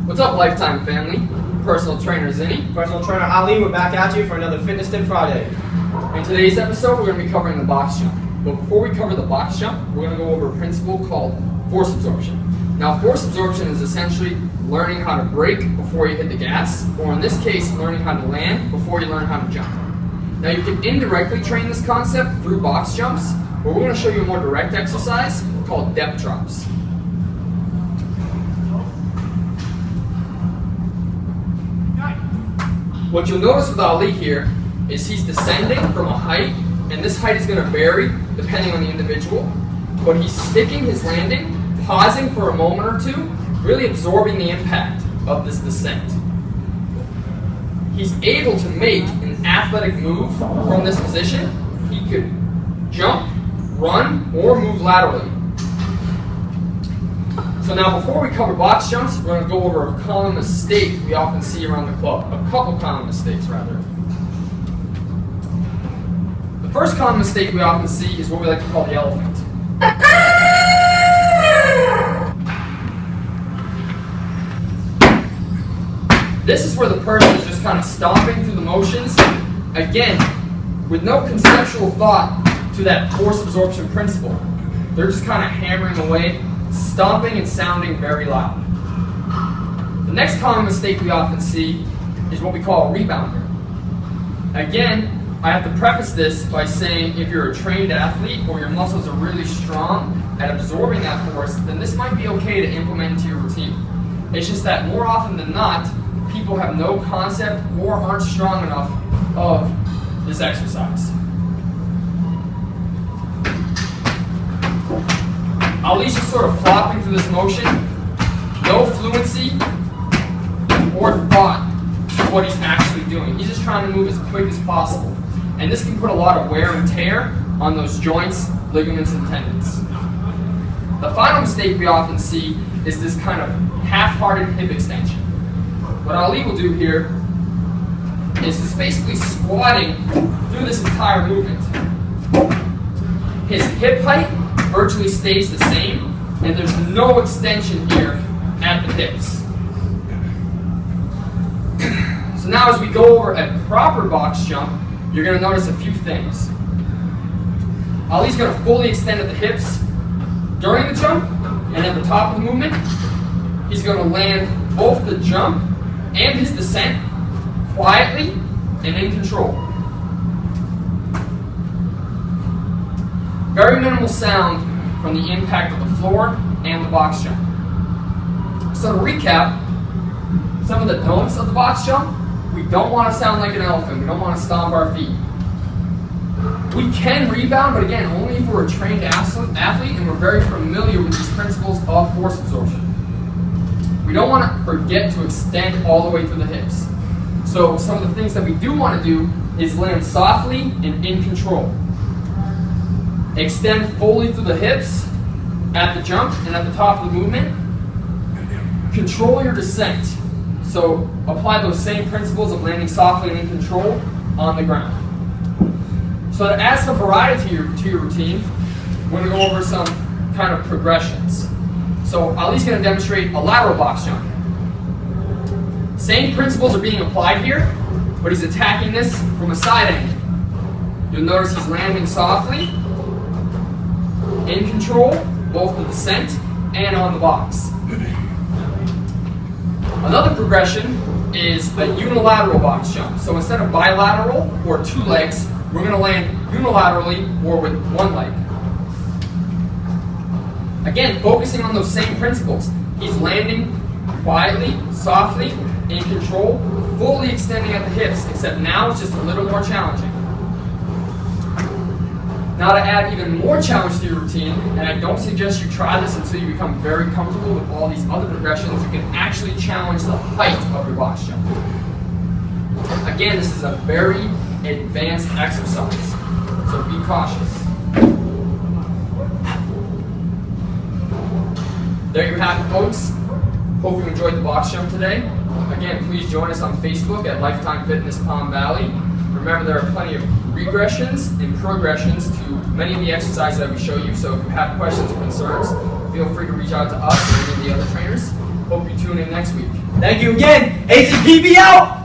What's up, Lifetime family? Personal trainer Zinni. Personal trainer Ali, we're back at you for another Fitness Tip Friday. In today's episode, we're going to be covering the box jump. But before we cover the box jump, we're going to go over a principle called force absorption. Now, force absorption is essentially learning how to brake before you hit the gas, or in this case, learning how to land before you learn how to jump. Now, you can indirectly train this concept through box jumps, but we're going to show you a more direct exercise called depth drops. What you'll notice with Ali here is he's descending from a height, and this height is going to vary depending on the individual, but he's sticking his landing, pausing for a moment or two, really absorbing the impact of this descent. He's able to make an athletic move from this position. He could jump, run, or move laterally. So now before we cover box jumps, we're going to go over a common mistake we often see around the club. A couple common mistakes, rather. The first common mistake we often see is what we like to call the elephant. This is where the person is just kind of stomping through the motions, again, with no conceptual thought to that force absorption principle. They're just kind of hammering away, stomping and sounding very loud. The next common mistake we often see is what we call a rebounder. Again, I have to preface this by saying if you're a trained athlete or your muscles are really strong at absorbing that force, then this might be okay to implement into your routine. It's just that more often than not, people have no concept or aren't strong enough of this exercise. Ali's just sort of flopping through this motion, no fluency or thought to what he's actually doing. He's just trying to move as quick as possible. And this can put a lot of wear and tear on those joints, ligaments, and tendons. The final mistake we often see is this kind of half-hearted hip extension. What Ali will do here is he's basically squatting through this entire movement. His hip height virtually stays the same, and there's no extension here at the hips. So now as we go over a proper box jump, you're going to notice a few things. Ali's going to fully extend at the hips during the jump, and at the top of the movement, he's going to land both the jump and his descent quietly and in control. Very minimal sound from the impact of the floor and the box jump. So to recap, some of the don'ts of the box jump: we don't want to sound like an elephant. We don't want to stomp our feet. We can rebound, but again, only if we're a trained athlete and we're very familiar with these principles of force absorption. We don't want to forget to extend all the way through the hips. So some of the things that we do want to do is land softly and in control. Extend fully through the hips at the jump and at the top of the movement. Control your descent. So apply those same principles of landing softly and in control on the ground. So to add some variety to your routine, we're going to go over some kind of progressions. So Ali's going to demonstrate a lateral box jump. Same principles are being applied here, but he's attacking this from a side angle. You'll notice he's landing softly, in control, both the descent and on the box. Another progression is a unilateral box jump. So instead of bilateral or two legs, we're going to land unilaterally or with one leg. Again, focusing on those same principles. He's landing quietly, softly, in control, fully extending at the hips, except now it's just a little more challenging. Now to add even more challenge to your routine, and I don't suggest you try this until you become very comfortable with all these other progressions, you can actually challenge the height of your box jump. Again, this is a very advanced exercise, so be cautious. There you have it, folks. Hope you enjoyed the box jump today. Again, please join us on Facebook at Lifetime Fitness Palm Valley. Remember, there are plenty of regressions and progressions to many of the exercises that we show you, so if you have questions or concerns, feel free to reach out to us or any of the other trainers. Hope you tune in next week. Thank you again. ACPB out!